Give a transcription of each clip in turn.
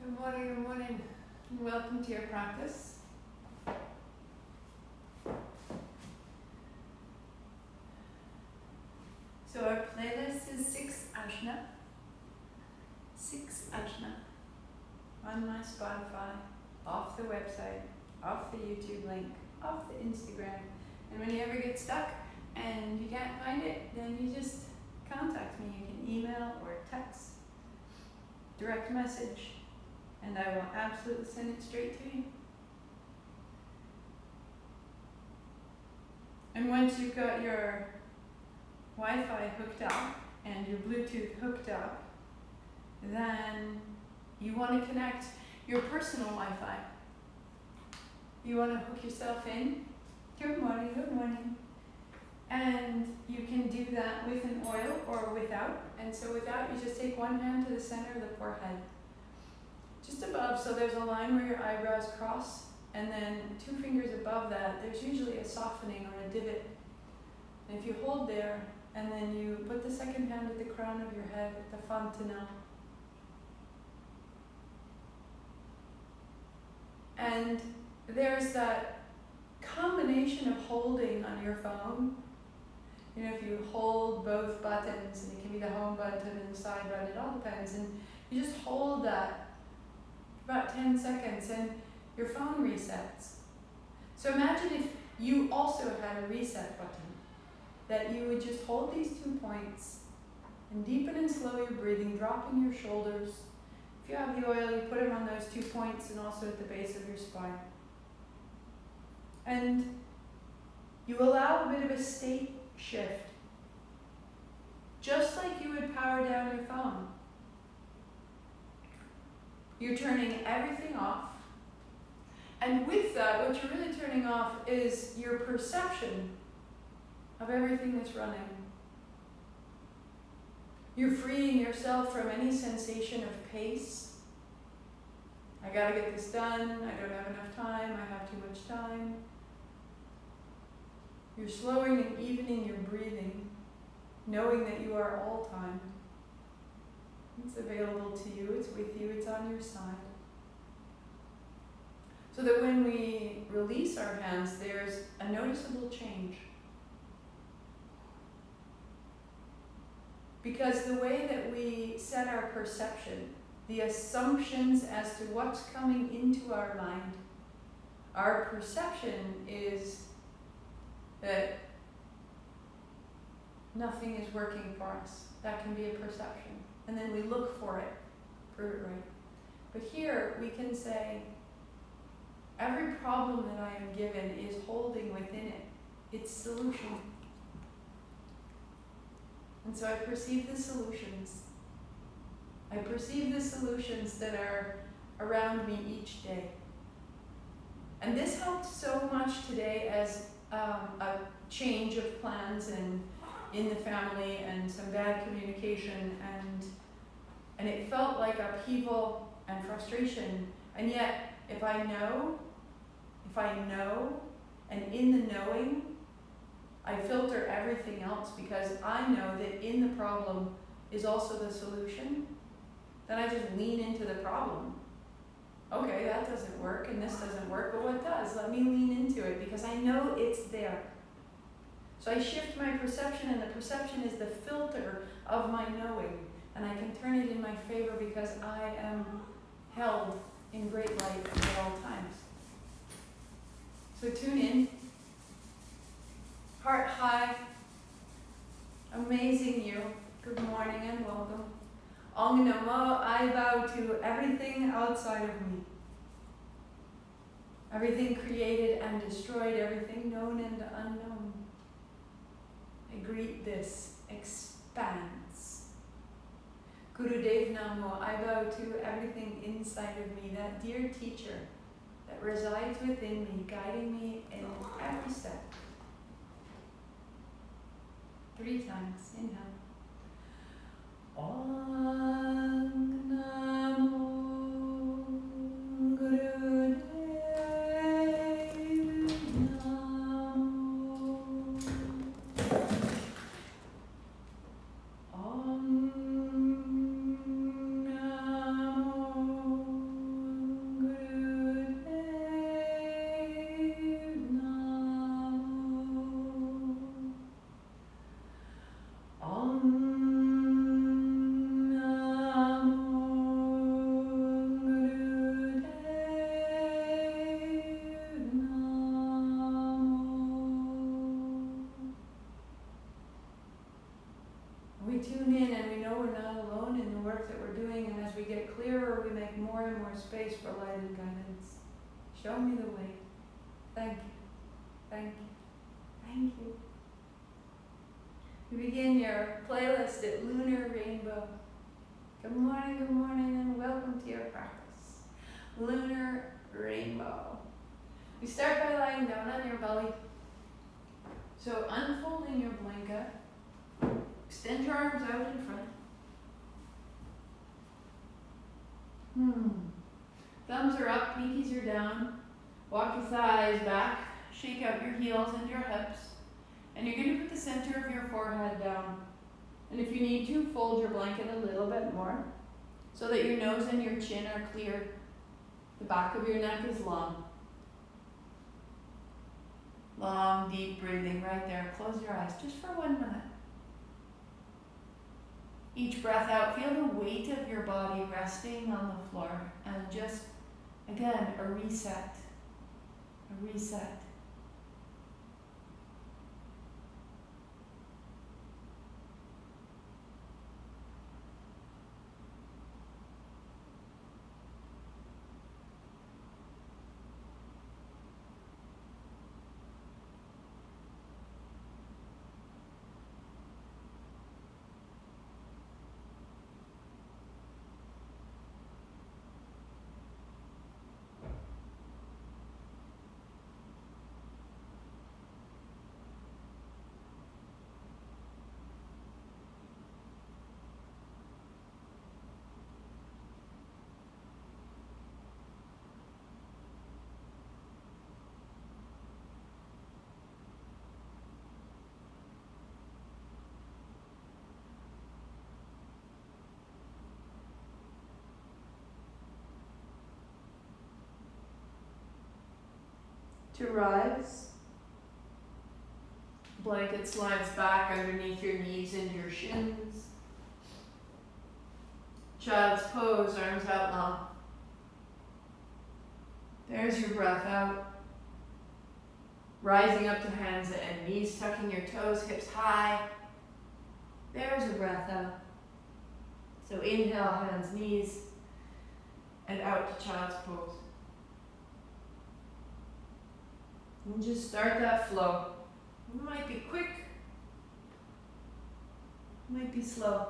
Good morning, and welcome to your practice. So our playlist is 6 ajna. 6 ajna on my Spotify, off the website, off the YouTube link, off the Instagram. And when you ever get stuck and you can't find it, then you just contact me. You can email or text, direct message, and I will absolutely send it straight to you. And once you've got your Wi-Fi hooked up and your Bluetooth hooked up, then you want to connect your personal Wi-Fi. You want to hook yourself in. Good morning. And you can do that with an oil or without. And so without, you just take one hand to the center of the forehead, just above, so there's a line where your eyebrows cross, and then 2 fingers above that, there's usually a softening or a divot. And if you hold there, and then you put the second hand at the crown of your head, at the fontanelle. And there's that combination of holding on your phone. You know, if you hold both buttons, and it can be the home button and the side button, it all depends, and you just hold that for about 10 seconds and your phone resets. So imagine if you also had a reset button, that you would just hold these 2 points and deepen and slow your breathing, dropping your shoulders. If you have the oil, you put them on those 2 points and also at the base of your spine. And you allow a bit of a state shift, just like you would power down your phone. You're turning everything off. And with that, what you're really turning off is your perception of everything that's running. You're freeing yourself from any sensation of pace. I gotta get this done, I don't have enough time, I have too much time. You're slowing and evening your breathing, knowing that you are all time. It's available to you, it's with you, it's on your side. So that when we release our hands, there's a noticeable change. Because the way that we set our perception, the assumptions as to what's coming into our mind, our perception is that nothing is working for us. That can be a perception. And then we look for it, prove it right. But here we can say, every problem that I am given is holding within it its solution. And so I perceive the solutions. I perceive the solutions that are around me each day. And this helped so much today as a change of plans and in the family and some bad communication, and it felt like upheaval and frustration. And yet, if I know, and in the knowing, I filter everything else, because I know that in the problem is also the solution, then I just lean into the problem. Okay, that doesn't work, and this doesn't work, but what does? Let me lean into it, because I know it's there. So I shift my perception, and the perception is the filter of my knowing, and I can turn it in my favor because I am held in great light at all times. So tune in, heart high, amazing you, good morning and welcome. Om Namo, I bow to everything outside of me. Everything created and destroyed, everything known and unknown. I greet this expanse. Gurudev Namo, I bow to everything inside of me, that dear teacher that resides within me, guiding me in every step. 3 times, inhale. Om Namo Gurudev Namo. Om Namo more and more space for light and guidance. Show me the way. Thank you. Thank you. Thank you. You begin your playlist at Lunar Rainbow. Good morning, and welcome to your practice. Lunar Rainbow. We start by lying down on your belly. So unfolding your blanket, extend your arms out in front. Thumbs are up, pinkies are down. Walk your thighs back, shake out your heels and your hips. And you're going to put the center of your forehead down. And if you need to, fold your blanket a little bit more so that your nose and your chin are clear. The back of your neck is long. Long, deep breathing right there. Close your eyes just for 1 minute. Each breath out, feel the weight of your body resting on the floor. And just, again, a reset. A reset. To rise, blanket slides back underneath your knees and your shins. Child's pose, arms out long. There's your breath out. Rising up to hands and knees, tucking your toes, hips high. There's a breath out. So inhale, hands, knees, and out to child's pose. And just start that flow. It might be quick, it might be slow.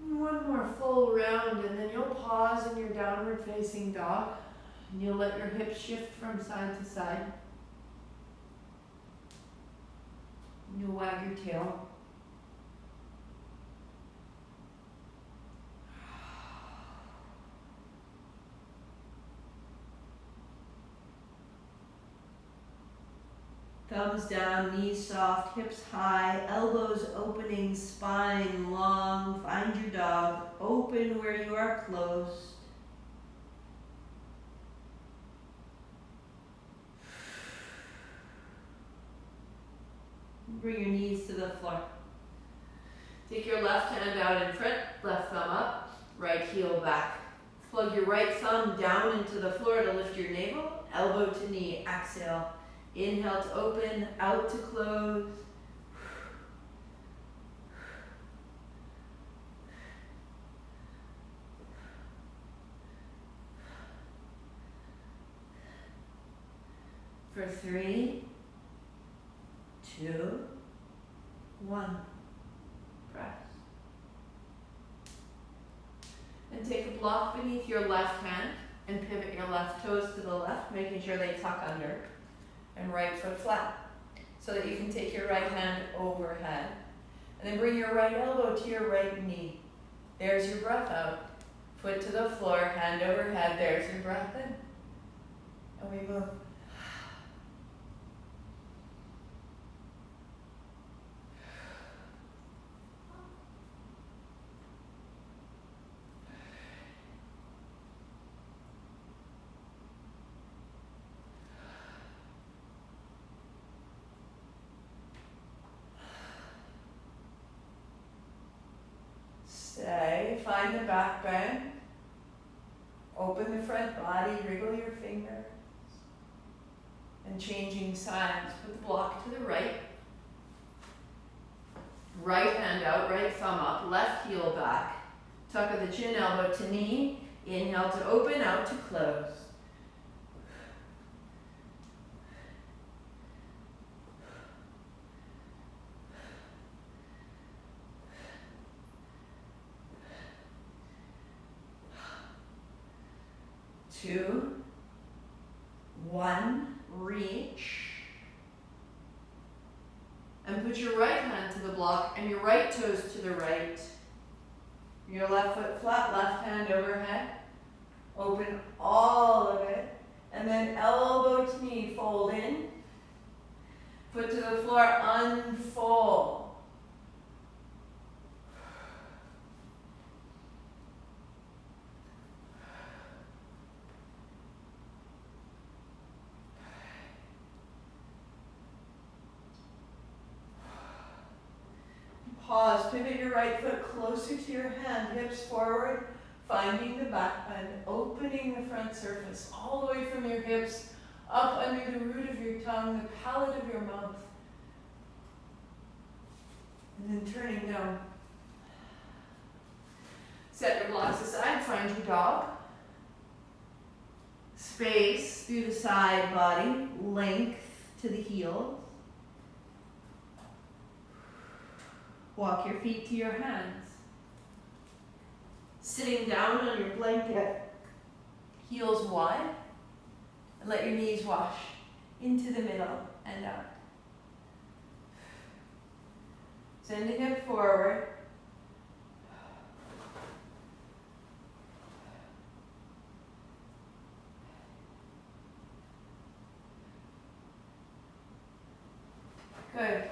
One more full round, and then you'll pause in your downward facing dog, and you'll let your hips shift from side to side. And you'll wag your tail. Thumbs down, knees soft, hips high, elbows opening, spine long. Find your dog. Open where you are closed. Bring your knees to the floor. Take your left hand out in front, left thumb up, right heel back. Plug your right thumb down into the floor to lift your navel, elbow to knee, exhale. Inhale to open, out to close. For 3, 2, 1. Press. And take a block beneath your left hand and pivot your left toes to the left, making sure they tuck under. And right foot flat, so that you can take your right hand overhead. And then bring your right elbow to your right knee. There's your breath out. Foot to the floor, hand overhead, there's your breath in. And we move. back bend. Open the front body, wriggle your fingers. And changing sides. Put the block to the right. Right hand out, right thumb up, left heel back. Tuck of the chin, elbow to knee. Inhale to open, out to close. Two, one, reach. And put your right hand to the block and your right toes to the right. Your left foot flat, left hand overhead. Open all of it. And then elbow to knee, fold in. Foot to the floor, unfold. Pause, pivot your right foot closer to your hand, hips forward, finding the back bend, opening the front surface all the way from your hips, up under the root of your tongue, the palate of your mouth. And then turning down. Set your blocks aside, find your dog. Space through the side body, length to the heels. Walk your feet to your hands. Sitting down on your blanket, heels wide, and let your knees wash into the middle and out. Sending it forward. Good.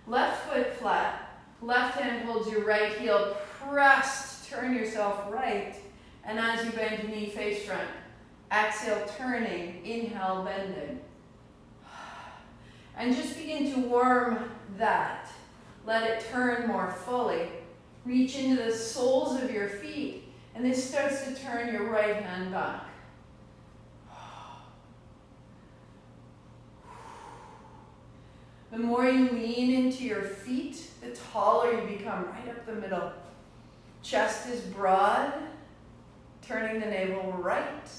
Left foot flat. Left hand holds your right heel pressed. Turn yourself right. And as you bend your knee, face front. Exhale, turning. Inhale, bending. And just begin to warm that. Let it turn more fully. Reach into the soles of your feet. And this starts to turn your right hand back. The more you lean into your feet, the taller you become, right up the middle. Chest is broad, turning the navel right.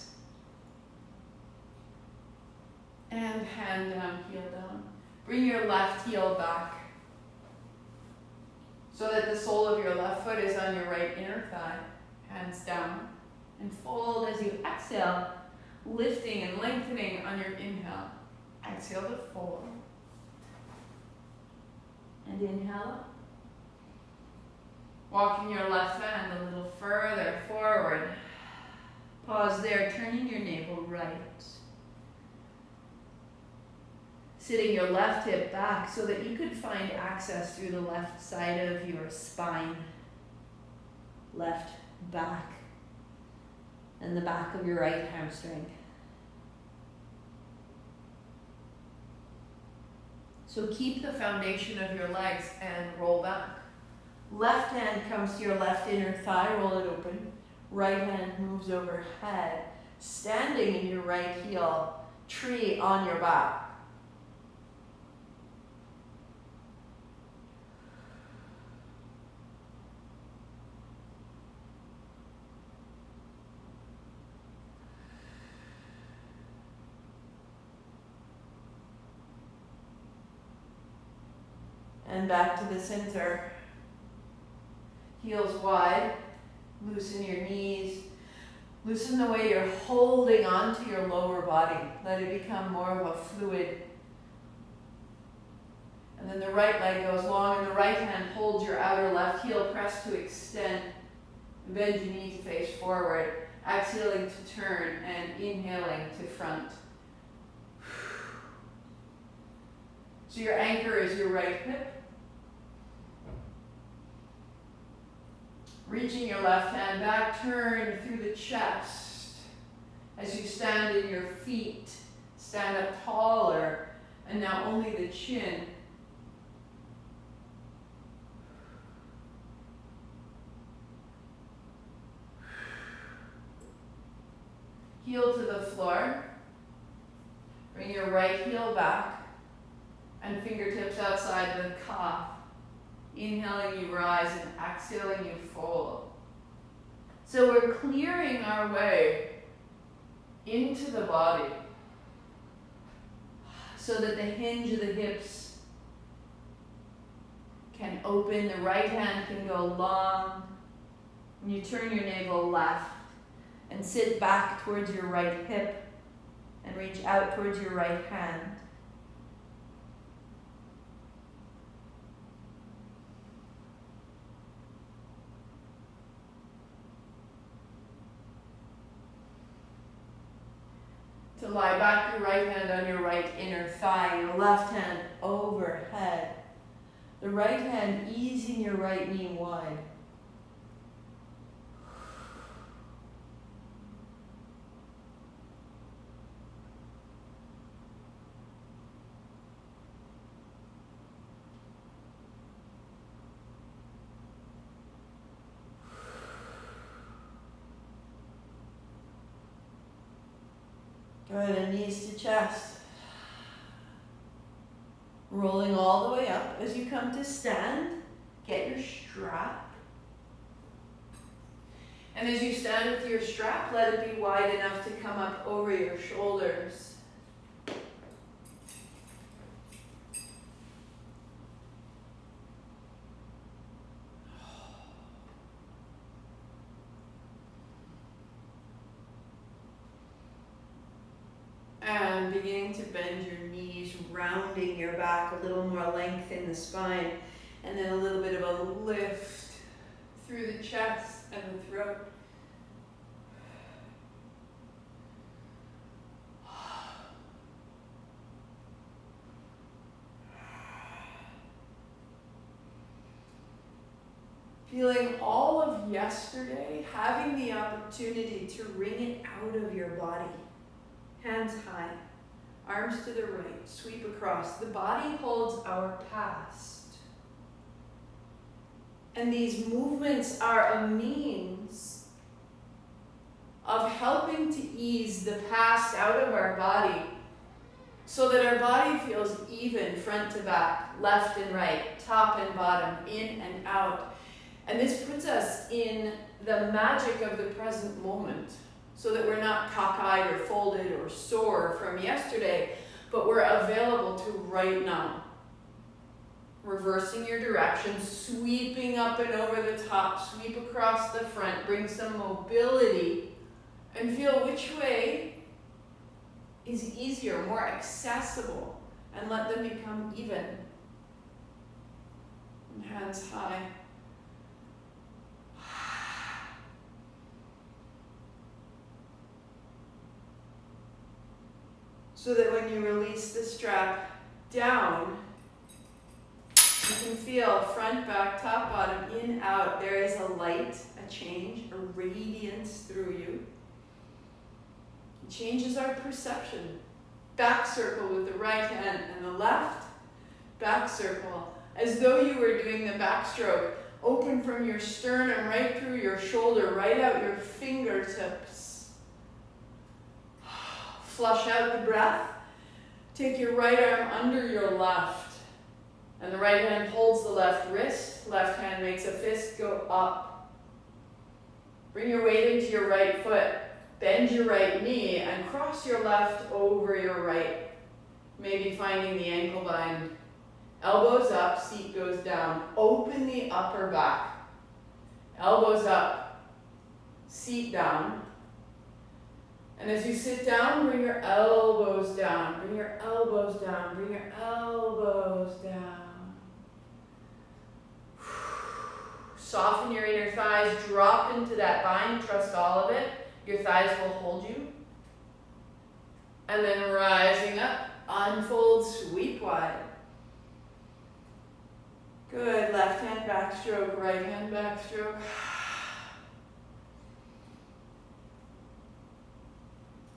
And hand down, heel down. Bring your left heel back so that the sole of your left foot is on your right inner thigh. Hands down. And fold as you exhale, lifting and lengthening on your inhale. Exhale to fold. And inhale. Walking your left hand a little further forward. Pause there, turning your navel right. Sitting your left hip back so that you could find access through the left side of your spine. Left back. And the back of your right hamstring. So keep the foundation of your legs and roll back. Left hand comes to your left inner thigh, roll it open. Right hand moves overhead, standing in your right heel, tree on your back. And back to the center. Heels wide. Loosen your knees. Loosen the way you're holding onto your lower body. Let it become more of a fluid. And then the right leg goes long, and the right hand holds your outer left heel pressed to extend. Bend your knee to face forward. Exhaling to turn and inhaling to front. So your anchor is your right hip. Reaching your left hand back, turn through the chest. As you stand in your feet, stand up taller, and now only the chin. heel to the floor. Bring your right heel back and fingertips outside the calf. Inhaling, you rise, and exhaling, you fold. So we're clearing our way into the body so that the hinge of the hips can open, the right hand can go long, and you turn your navel left and sit back towards your right hip and reach out towards your right hand. To lie back, your right hand on your right inner thigh, your left hand overhead. The right hand easing your right knee wide. Good, and knees to chest. Rolling all the way up. As you come to stand, get your strap. And as you stand with your strap, let it be wide enough to come up over your shoulders. And beginning to bend your knees, rounding your back, a little more length in the spine, and then a little bit of a lift through the chest and the throat. Feeling all of yesterday, having the opportunity to wring it out of your body. Hands high, arms to the right, sweep across. The body holds our past. And these movements are a means of helping to ease the past out of our body so that our body feels even front to back, left and right, top and bottom, in and out. And this puts us in the magic of the present moment, so that we're not cockeyed or folded or sore from yesterday, but we're available to right now. Reversing your direction, sweeping up and over the top, sweep across the front, bring some mobility, and feel which way is easier, more accessible, and let them become even. And hands high. So that when you release the strap down, you can feel front, back, top, bottom, in, out. There is a light, a change, a radiance through you. It changes our perception. Back circle with the right hand and the left. Back circle, as though you were doing the backstroke. Open from your sternum right through your shoulder, right out your fingertips. Flush out the breath. Take your right arm under your left. And the right hand holds the left wrist. Left hand makes a fist go up. Bring your weight into your right foot. Bend your right knee and cross your left over your right. Maybe finding the ankle bind. Elbows up, seat goes down. Open the upper back. Elbows up, seat down. And as you sit down, bring your elbows down, bring your elbows down, bring your elbows down. Soften your inner thighs, drop into that bind, trust all of it. Your thighs will hold you. And then rising up, unfold, sweep wide. Good, left hand backstroke, right hand backstroke.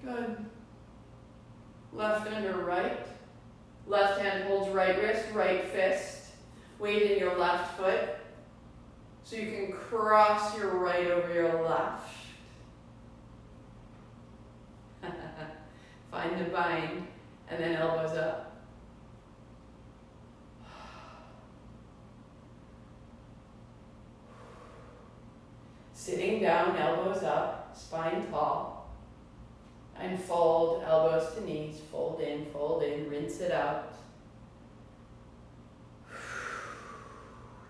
Good. Left under right. Left hand holds right wrist, right fist. Weight in your left foot. So you can cross your right over your left. Find the bind, and then elbows up. Sitting down, elbows up, spine tall. And fold, elbows to knees, fold in, rinse it out.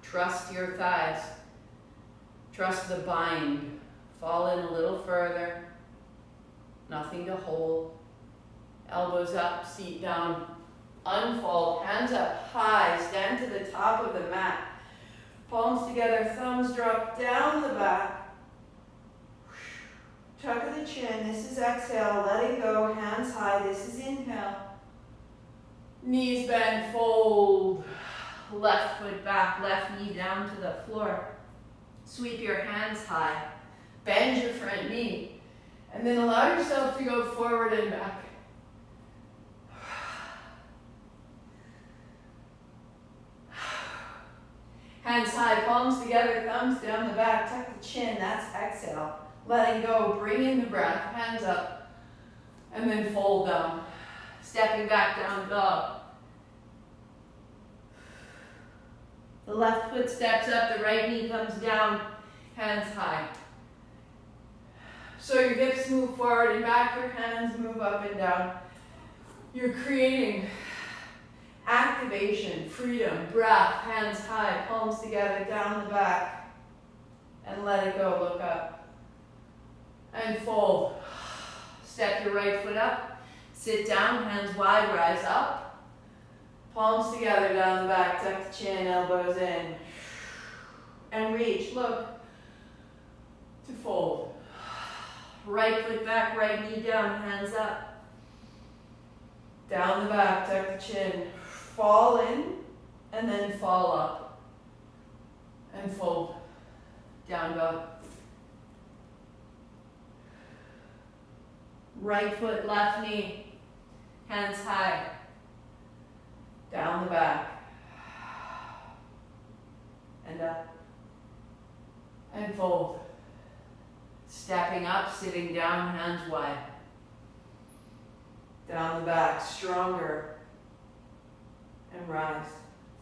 Trust your thighs. Trust the bind. Fall in a little further. Nothing to hold. Elbows up, seat down. Unfold, hands up high, stand to the top of the mat. Palms together, thumbs drop down the back. Tuck of the chin, this is exhale, letting go, hands high, this is inhale. Knees bend, fold. Left foot back, left knee down to the floor. Sweep your hands high. Bend your front knee. And then allow yourself to go forward and back. Hands high, palms together, thumbs down the back, tuck the chin, that's exhale. Letting go, bring in the breath, hands up, and then fold down. Stepping back down dog. The left foot steps up, the right knee comes down, hands high. So your hips move forward and back, your hands move up and down. You're creating activation, freedom, breath, hands high, palms together, down the back, and let it go, look up. And fold. Step your right foot up, sit down, hands wide, rise up. Palms together, down the back, tuck the chin, elbows in. And reach, look, to fold. Right foot back, right knee down, hands up. Down the back, tuck the chin. Fall in, and then fall up. And fold. Down dog. Right foot, left knee. Hands high. Down the back. And up. And fold. Stepping up, sitting down, hands wide. Down the back, stronger. And rise.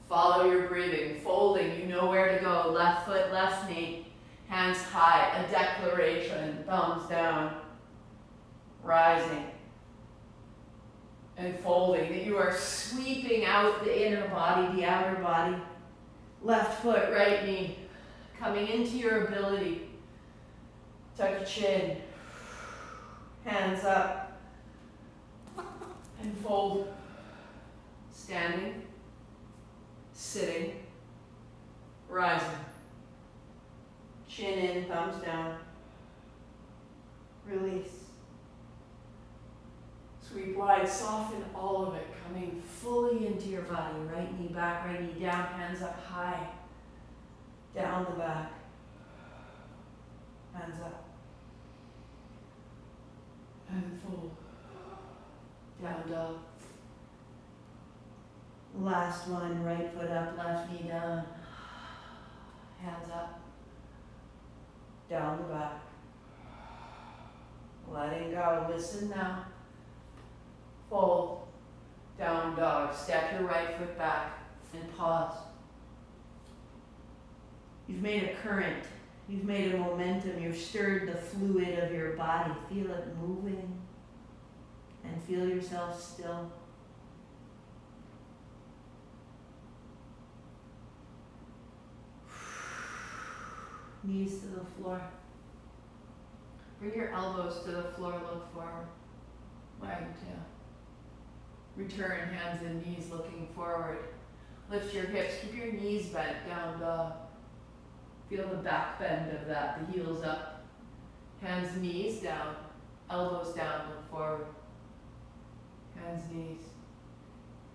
Follow your breathing, folding, you know where to go. Left foot, left knee, hands high, a declaration, thumbs down, rising. And folding, that you are sweeping out the inner body, the outer body. Left foot, right knee, coming into your ability. Tuck your chin, hands up, and fold. Standing, sitting, rising. Chin in, thumbs down. Release. Sweep wide, soften all of it, coming fully into your body. Right knee back, right knee down, hands up high. Down the back. Hands up. And fold. Down dog. Last one, right foot up, left knee down. Hands up. Down the back. Letting go. Listen now. Fold. Down dog. Step your right foot back and pause. You've made a current. You've made a momentum. You've stirred the fluid of your body. Feel it moving. And feel yourself still. Knees to the floor. Bring your elbows to the floor, look forward. Wag your tail. Return, hands and knees looking forward. Lift your hips, keep your knees bent, down dog. Feel the back bend of that, the heels up. Hands, knees down, elbows down, look forward. Hands, knees,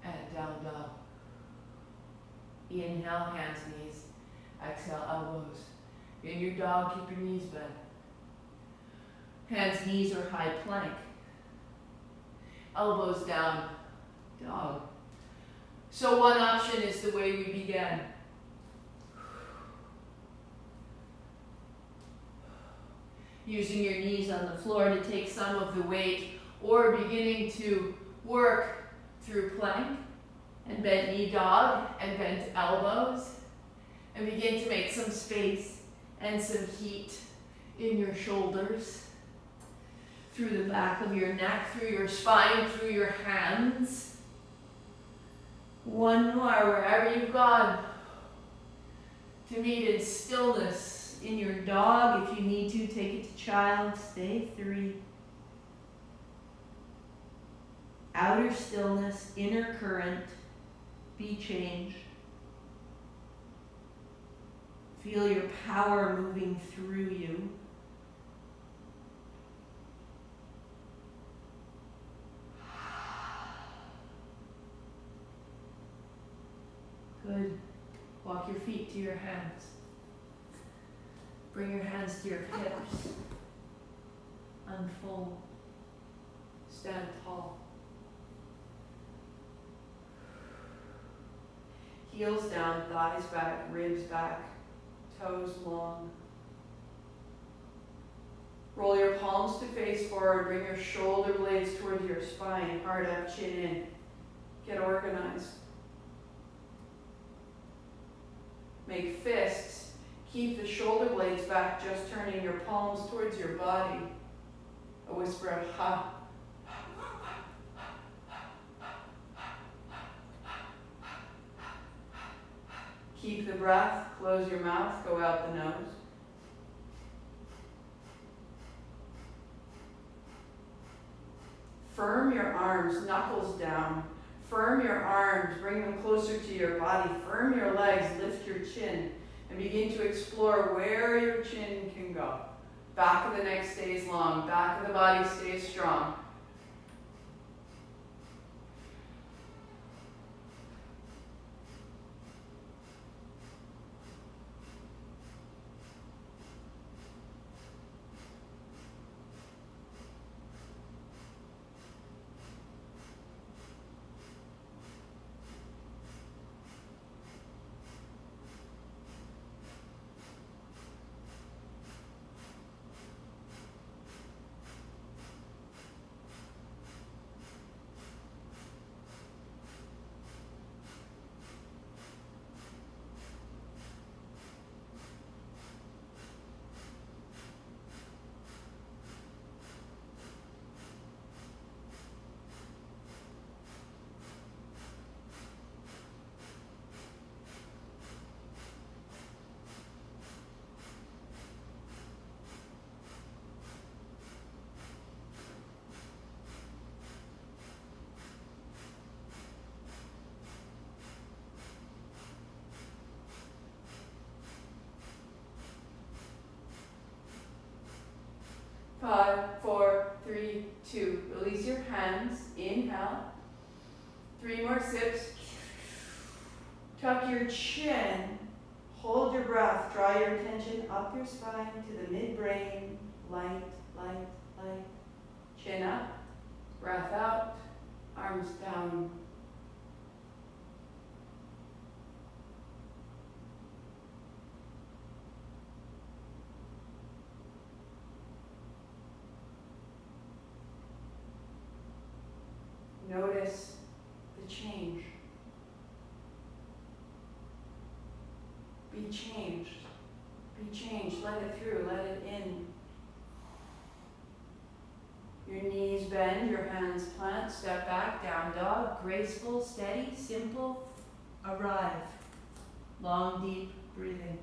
and down dog. Inhale, hands, knees. Exhale, elbows. In your dog, keep your knees bent. Hands, knees, or high plank. Elbows down, dog. So one option is the way we began. Using your knees on the floor to take some of the weight or beginning to work through plank and bent knee dog and bent elbows, and begin to make some space and some heat in your shoulders, through the back of your neck, through your spine, through your hands. One more, wherever you've gone, to meet in stillness in your dog. If you need to, take it to child. Stay 3. Outer stillness, inner current, be changed. Feel your power moving through you. Good. Walk your feet to your hands. Bring your hands to your hips. Unfold. Stand tall. Heels down, thighs back, ribs back, toes long. Roll your palms to face forward. Bring your shoulder blades towards your spine. Heart up, chin in. Get organized. Make fists. Keep the shoulder blades back, just turning your palms towards your body. A whisper of ha. Keep the breath. Close your mouth. Go out the nose. Firm your arms, knuckles down. Firm your arms, bring them closer to your body. Firm your legs, lift your chin, and begin to explore where your chin can go. Back of the neck stays long, back of the body stays strong. Five, 4, 3, 2. Release your hands. Inhale. 3 more sips. Tuck your chin. Hold your breath. Draw your attention up your spine to the midbrain. Light, light, light. Chin up. Breath out. Arms down. Notice the change. Be changed. Be changed. Let it through. Let it in. Your knees bend. Your hands plant. Step back. Down dog. Graceful, steady, simple. Arrive. Long, deep breathing.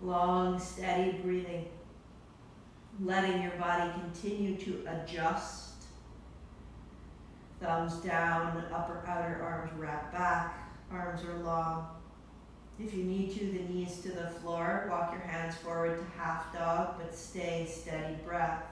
Long, steady breathing, letting your body continue to adjust, Thumbs down, upper outer arms wrap back, arms are long. If you need to, the knees to the floor, walk your hands forward to half dog, but stay steady breath.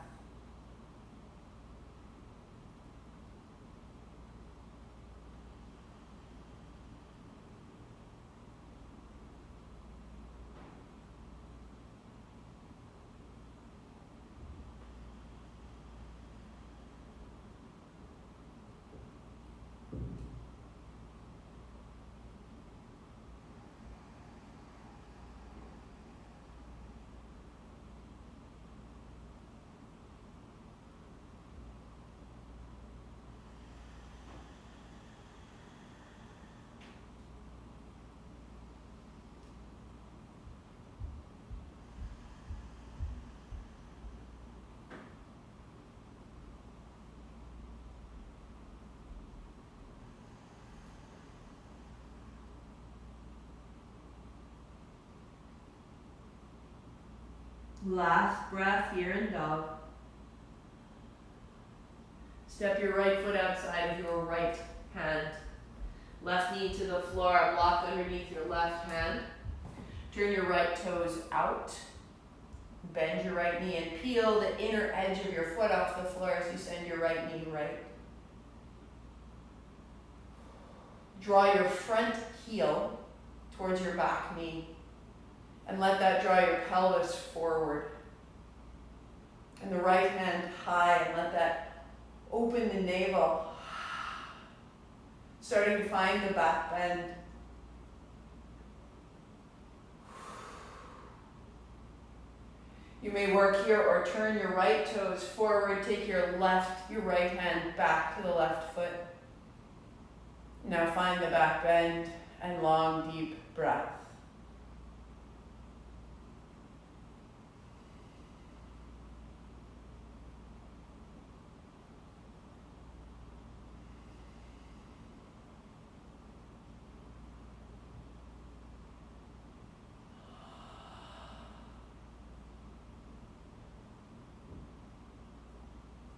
Last breath here in dog. Step your right foot outside of your right hand. Left knee to the floor, block underneath your left hand. Turn your right toes out. Bend your right knee and peel the inner edge of your foot off the floor as you send your right knee right. Draw your front heel towards your back knee and let that draw your pelvis forward. And the right hand high and let that open the navel. Starting to find the back bend. You may work here or turn your right toes forward, take your right hand back to the left foot. Now find the back bend and long, deep breath.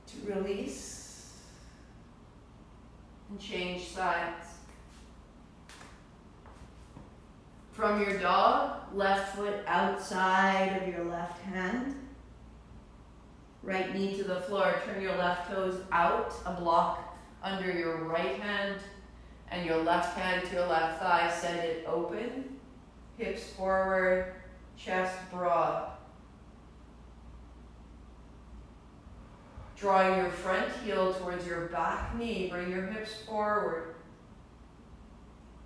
To release and change sides. From your dog, left foot outside of your left hand. Right knee to the floor, turn your left toes out, a block under your right hand, and your left hand to your left thigh, send it open, hips forward, chest broad. Drawing your front heel towards your back knee, bring your hips forward.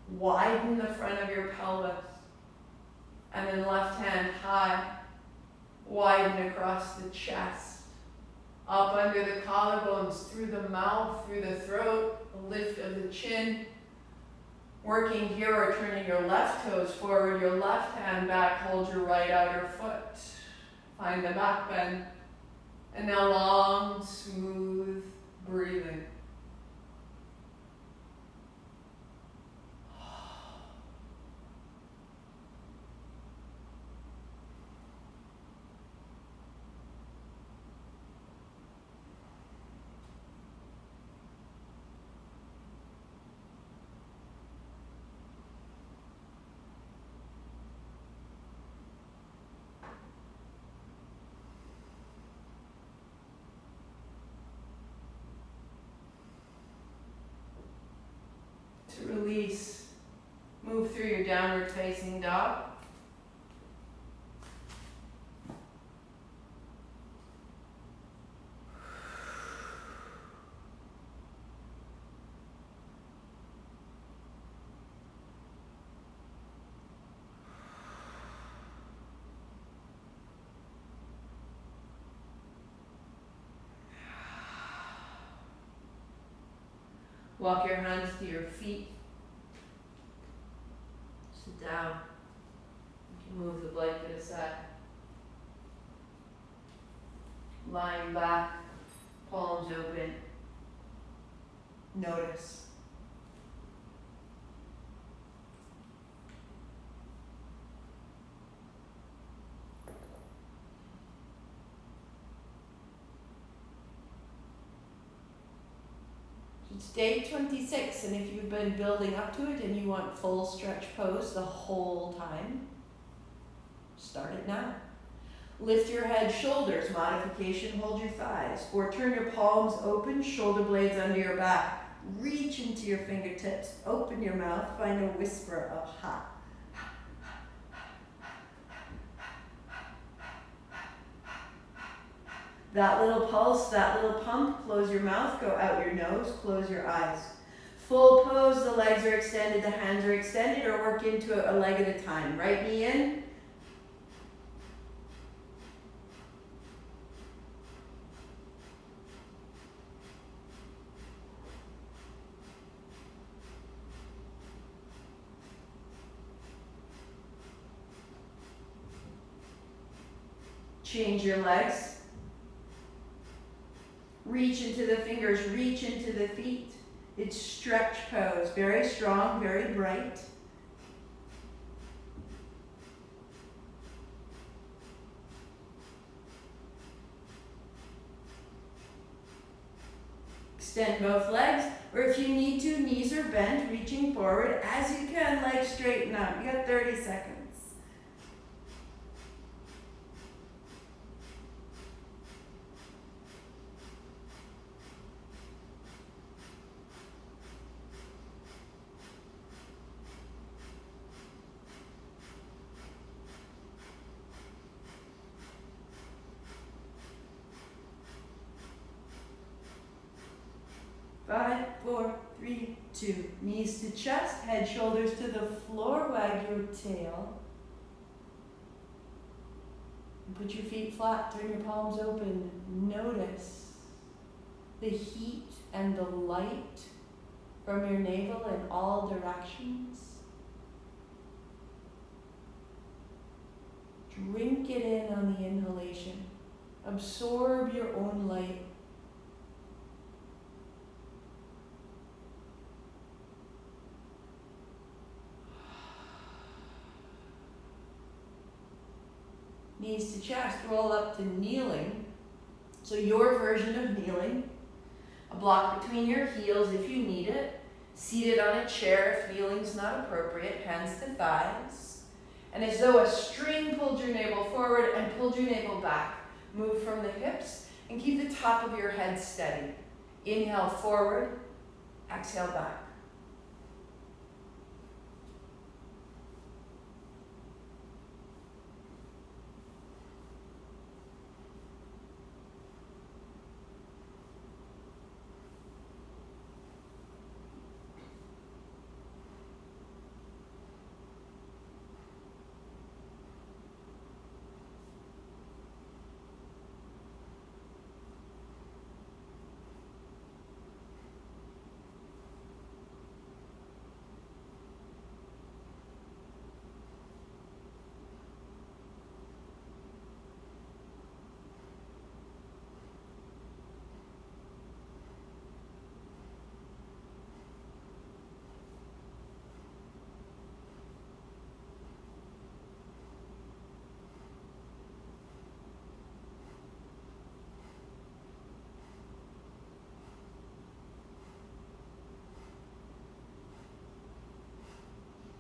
Widen the front of your pelvis. And then left hand high, widen across the chest. Up under the collarbones, through the mouth, through the throat, a lift of the chin. Working here or turning your left toes forward, your left hand back, hold your right outer foot. Find the back bend. And now long, smooth breathing. To release, move through your downward facing dog. Walk your hands to your feet. Sit down. You can move the blanket aside. Lying back, palms open. Notice. It's day 26, and if you've been building up to it and you want full stretch pose the whole time, start it now. Lift your head, shoulders, modification, hold your thighs, or turn your palms open, shoulder blades under your back. Reach into your fingertips, open your mouth, find a whisper of ha. That little pulse, that little pump, close your mouth, go out your nose, close your eyes. Full pose, the legs are extended, the hands are extended, or work into a leg at a time. Right knee in. Change your legs. Reach into the fingers, reach into the feet. It's stretch pose, very strong, very bright. Extend both legs, or if you need to, knees are bent, reaching forward as you can, legs straighten up. You got 30 seconds. Five, four, three, two. Knees to chest, head, shoulders to the floor, wag your tail. And put your feet flat, turn your palms open. Notice the heat and the light from your navel in all directions. Drink it in on the inhalation. Absorb your own light. Knees to chest, roll up to kneeling. So your version of kneeling. A block between your heels if you need it. Seated on a chair if kneeling's not appropriate, hands to thighs. And as though a string pulled your navel forward and pulled your navel back. Move from the hips and keep the top of your head steady. Inhale forward, exhale back.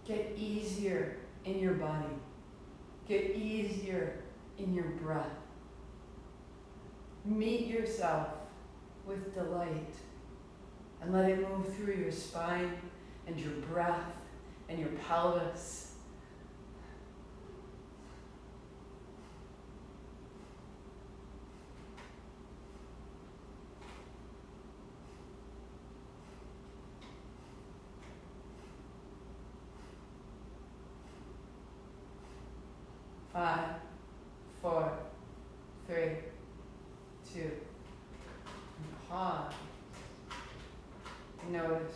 Get easier in your body. Get easier in your breath. Meet yourself with delight and let it move through your spine and your breath and your pelvis. Five, four, three, two, and pause. Notice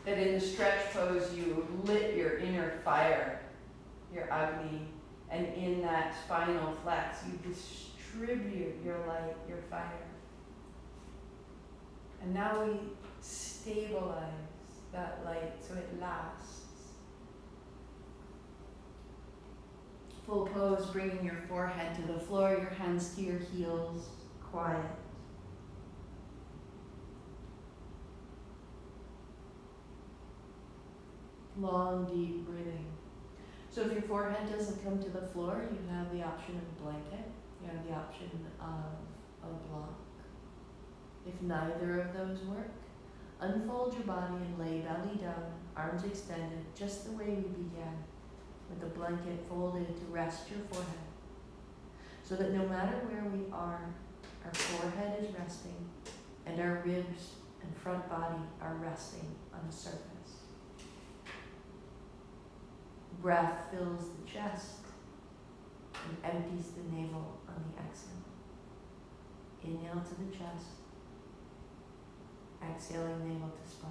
that in the stretch pose you lit your inner fire, your agni, and in that spinal flex you distribute your light, your fire. And now we stabilize that light so it lasts. Full pose, bringing your forehead to the floor, your hands to your heels, quiet. Long, deep breathing. So if your forehead doesn't come to the floor, you have the option of a blanket. You have the option of a block. If neither of those work, unfold your body and lay belly down, arms extended, just the way we began, with the blanket folded to rest your forehead. So that no matter where we are, our forehead is resting, and our ribs and front body are resting on the surface. Breath fills the chest and empties the navel on the exhale. Inhale to the chest, exhaling navel to spine.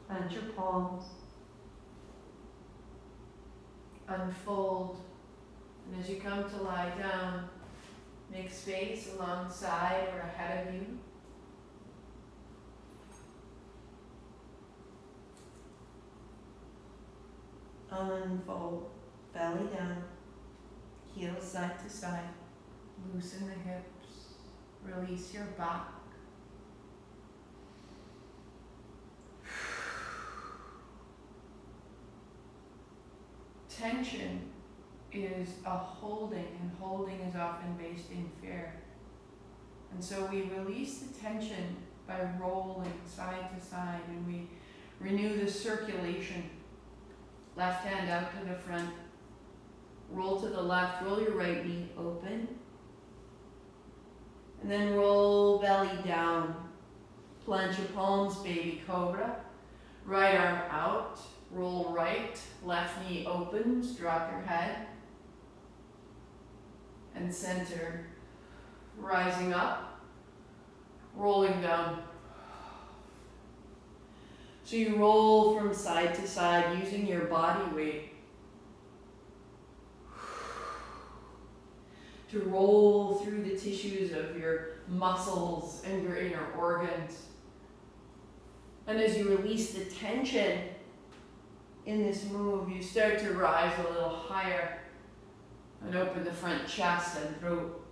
Plant your palms. Unfold. And as you come to lie down, make space alongside or ahead of you. Unfold. Belly down. Heels side to side. Loosen the hips. Release your back. Tension is a holding, and holding is often based in fear. And so we release the tension by rolling side to side, and we renew the circulation. Left hand out to the front. Roll to the left, roll your right knee open. And then roll belly down. Plant your palms, baby cobra. Right arm out. Roll right, left knee opens, drop your head. And center. Rising up, rolling down. So you roll from side to side using your body weight to roll through the tissues of your muscles and your inner organs. And as you release the tension in this move, you start to rise a little higher And open the front chest and throat.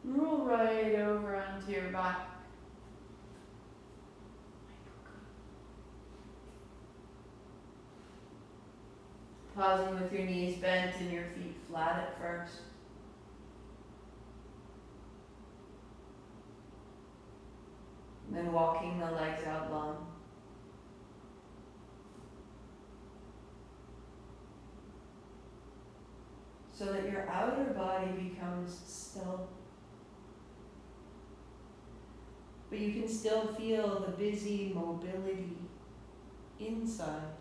Roll right over onto your back. Pausing with your knees bent and your feet flat at first. And then walking the legs out long. So that your outer body becomes still. But you can still feel the busy mobility inside.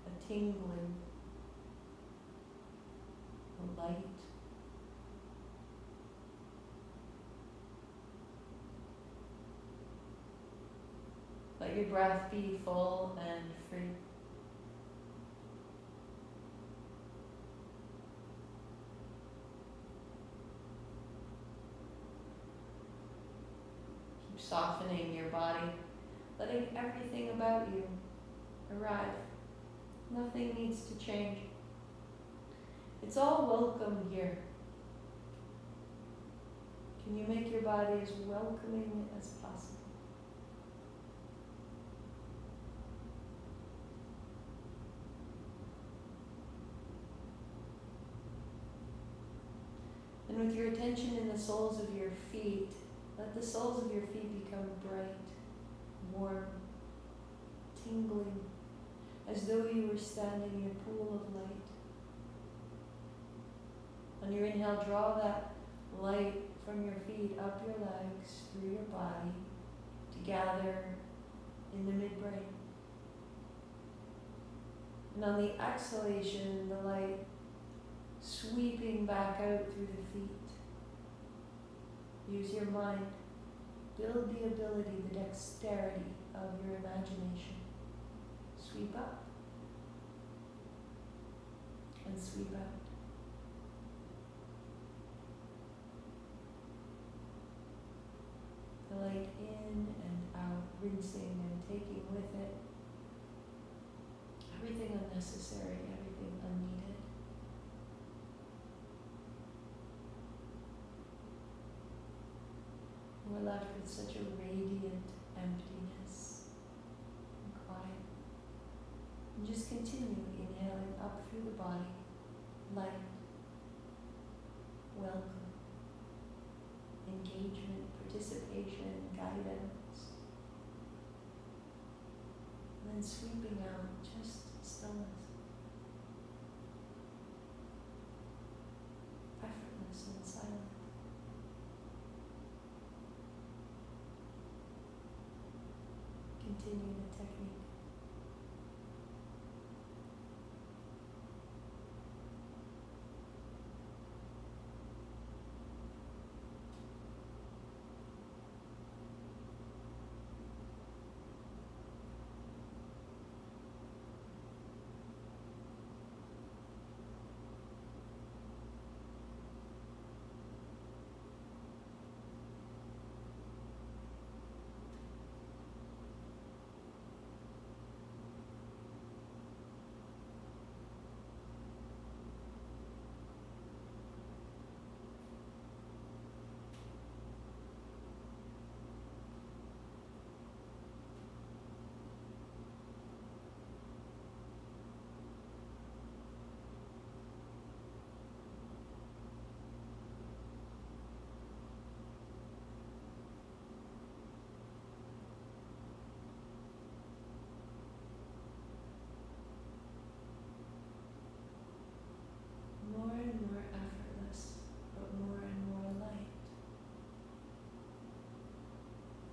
A tingling, a light. Let your breath be full and free. Keep softening your body, letting everything about you arrive. Nothing needs to change. It's all welcome here. Can you make your body as welcoming as possible? And with your attention in the soles of your feet, let the soles of your feet become bright, warm, tingling, as though you were standing in a pool of light. On your inhale, draw that light from your feet up your legs, through your body, to gather in the midbrain. And on the exhalation, the light sweeping back out through the feet. Use your mind. Build the ability, the dexterity of your imagination. Sweep up and sweep out. The light in and out, rinsing and taking with it everything unnecessary, everything unneeded. We're left with such a radiant emptiness and quiet. And just continue inhaling up through the body, light, welcome, engagement, participation, guidance. And then sweeping out, just stillness. Effortless and silent. Continue the technique.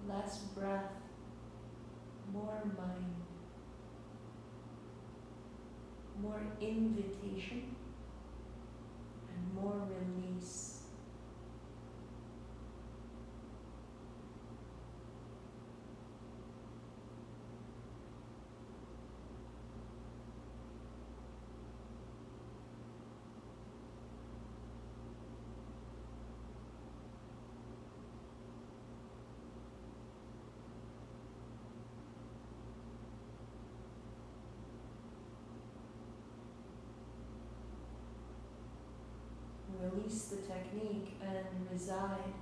less breath, more mind, more invitation, and more release. Release the technique and reside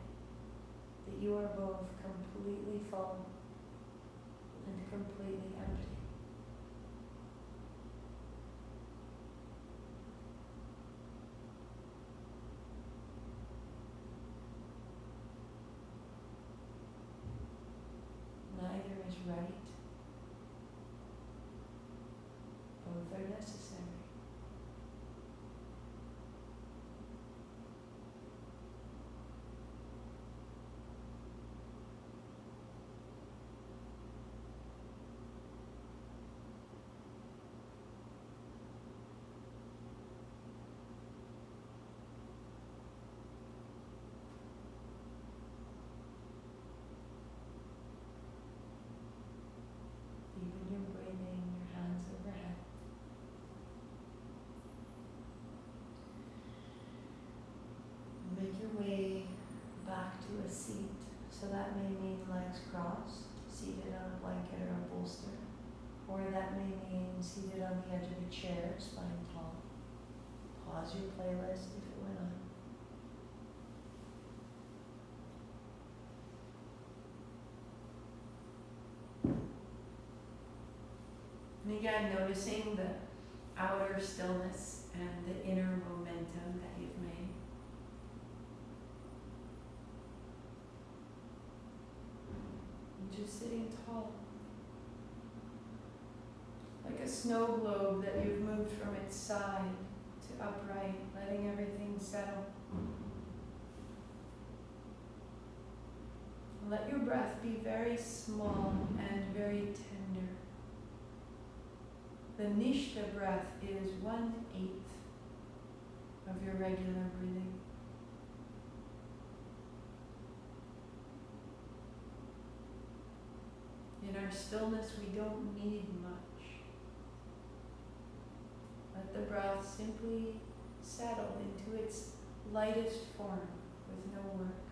that you are both completely full and completely empty. Neither is right. Both are necessary. Deepen your breathing, your hands overhead. Make your way back to a seat. So that may mean legs crossed, seated on a blanket or a bolster. Or that may mean seated on the edge of a chair, spine tall. Pause your playlist if it went on. And again, noticing the outer stillness and the inner momentum that you've made. And just sitting tall. Like a snow globe that you've moved from its side to upright, letting everything settle. Let your breath be very small and very tender. The Nishta breath is 1/8 of your regular breathing. In our stillness, we don't need much. Let the breath simply settle into its lightest form with no work,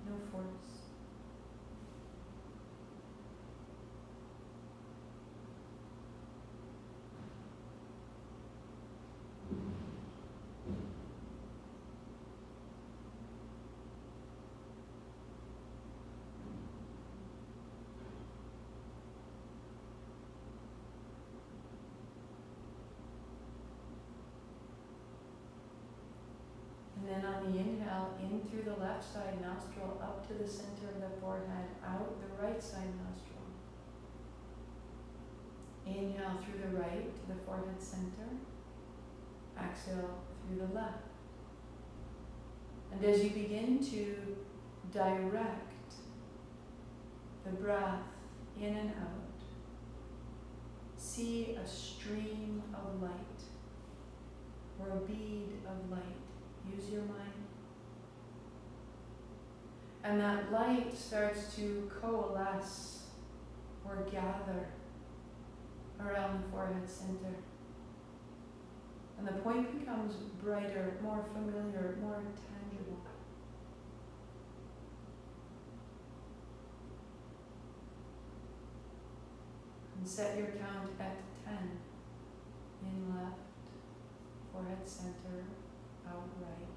no force. And then on the inhale, in through the left side nostril, up to the center of the forehead, out the right side nostril. Inhale through the right to the forehead center. Exhale through the left. And as you begin to direct the breath in and out, see a stream of light or a bead of light. Use your mind. And that light starts to coalesce or gather around the forehead center. And the point becomes brighter, more familiar, more tangible. And set your count at 10. In left, forehead center, out right.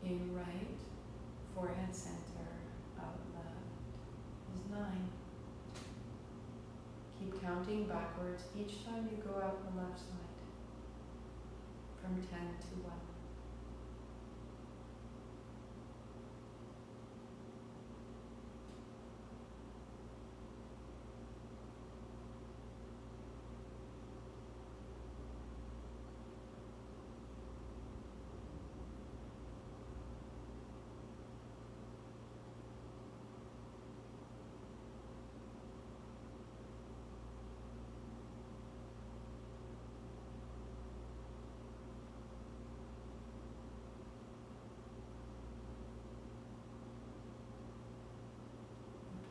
In right, forehead center, out left is 9. Keep counting backwards each time you go out the left side. From 10 to 1.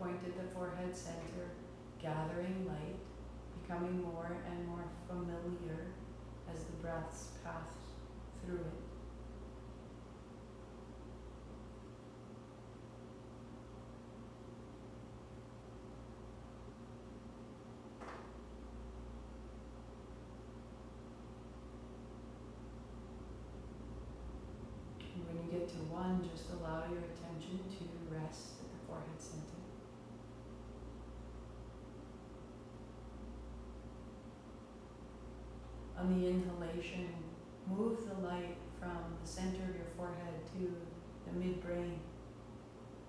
point at the forehead center, gathering light, becoming more and more familiar as the breaths pass through it. And when you get to one, just allow your attention to rest at the forehead center. On the inhalation, move the light from the center of your forehead to the midbrain,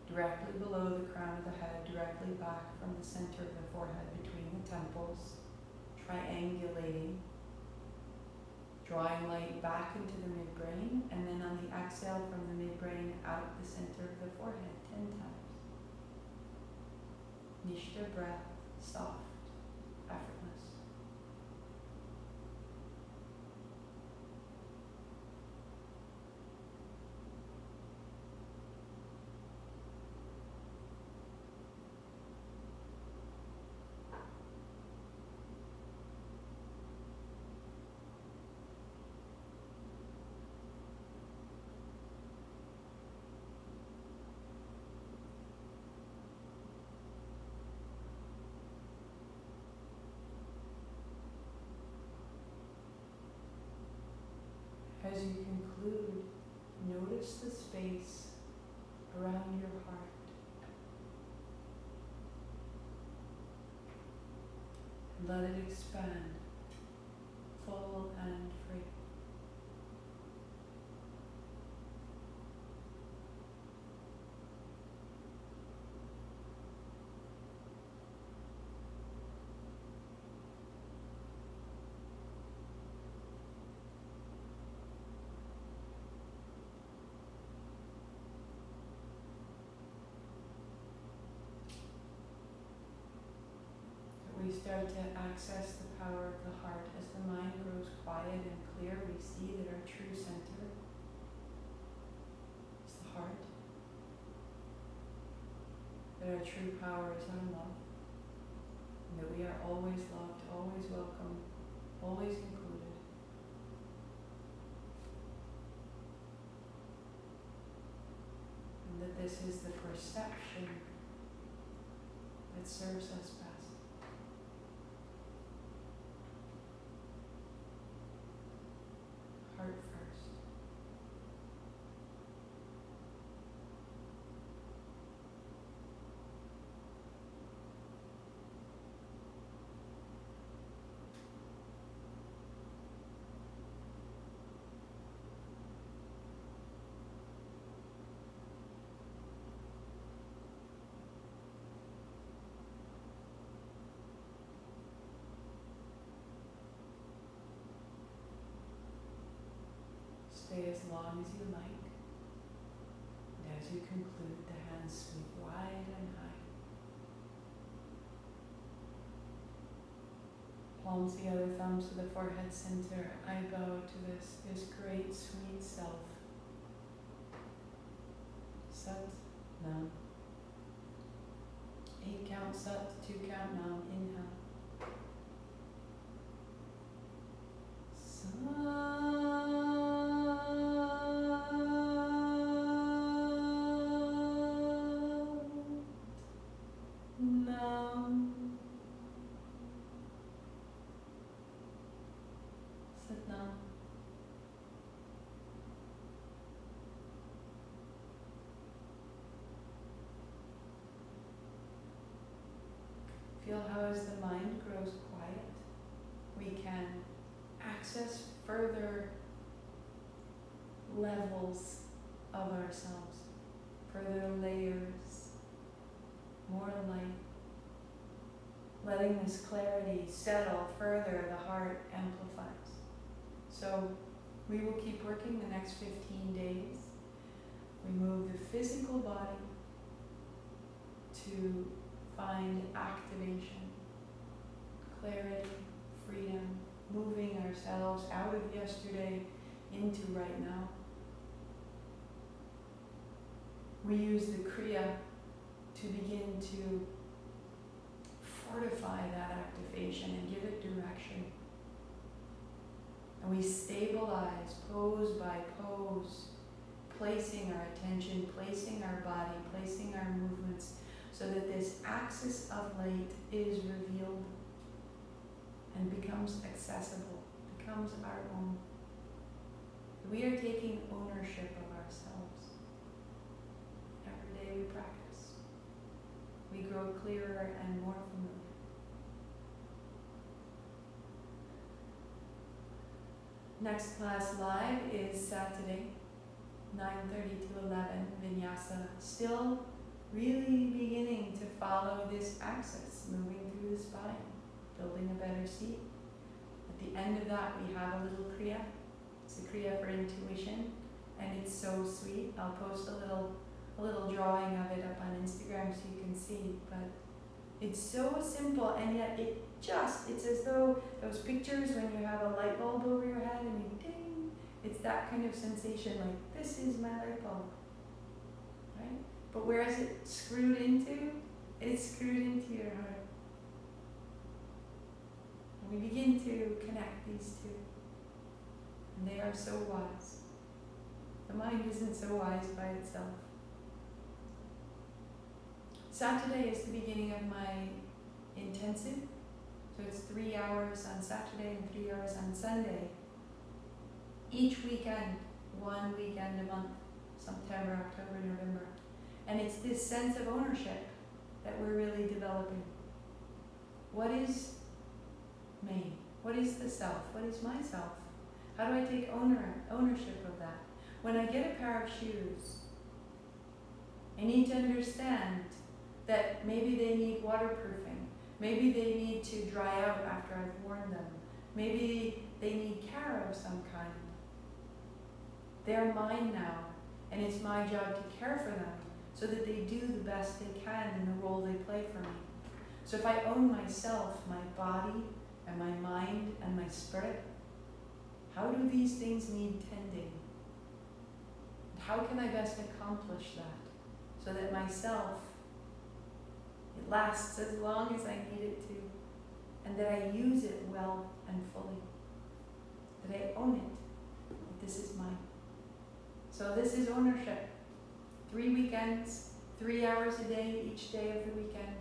directly below the crown of the head, directly back from the center of the forehead between the temples, triangulating, drawing light back into the midbrain, and then on the exhale from the midbrain out the center of the forehead 10 times. Nishta breath, soft, effortless. As you conclude, notice the space around your heart. Let it expand, full and free. We start to access the power of the heart. As the mind grows quiet and clear, we see that our true center is the heart. That our true power is our love. And that we are always loved, always welcome, always included. And that this is the perception that serves us best. Heart first. Stay as long as you like. And as you conclude, the hands sweep wide and high. Palms together, thumbs to the forehead center. I bow to this great sweet self. Sat Nam. 8 count Sat, 2 count Nam. Inhale. Feel how as the mind grows quiet, we can access further levels of ourselves, further layers, more light. Letting this clarity settle further, the heart amplifies. So we will keep working the next 15 days. We move the physical body to find activation, clarity, freedom, moving ourselves out of yesterday into right now. We use the Kriya to to begin to fortify that activation and give it direction. And we stabilize pose by pose, placing our attention, placing our body, placing our movements, so that this axis of light is revealed and becomes accessible, becomes our own. We are taking ownership of ourselves. Every day we practice. We grow clearer and more familiar. Next class live is Saturday, 9:30 to 11, Vinyasa. Still really beginning to follow this axis, moving through the spine, building a better seat. At the end of that, we have a little Kriya. It's a Kriya for intuition, and it's so sweet. I'll post a little drawing of it up on Instagram so you can see, but it's so simple, and yet it's as though those pictures when you have a light bulb over your head and you ding, it's that kind of sensation, like this is my light bulb, right? But where is it screwed into? It's screwed into your heart. And we begin to connect these two, and they are so wise. The mind isn't so wise by itself. Saturday is the beginning of my intensive. So it's 3 hours on Saturday and 3 hours on Sunday. Each weekend, 1 weekend a month, September, October, November. And it's this sense of ownership that we're really developing. What is me? What is the self? What is myself? How do I take ownership of that? When I get a pair of shoes, I need to understand that maybe they need waterproofing. Maybe they need to dry out after I've worn them. Maybe they need care of some kind. They're mine now, and it's my job to care for them so that they do the best they can in the role they play for me. So if I own myself, my body, and my mind, and my spirit, how do these things need tending? How can I best accomplish that so that myself, it lasts as long as I need it to, and that I use it well and fully, that I own it, that this is mine. So this is ownership. 3 weekends, 3 hours a day, each day of the weekend.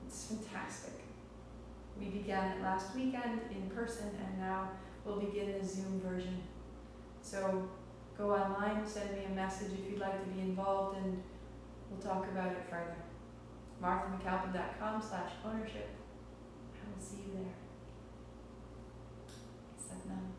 It's fantastic. We began it last weekend in person, and now we'll begin the Zoom version. So go online, send me a message if you'd like to be involved, and we'll talk about it further. marthamcalpin.com/ownership. I will see you there. Satnam.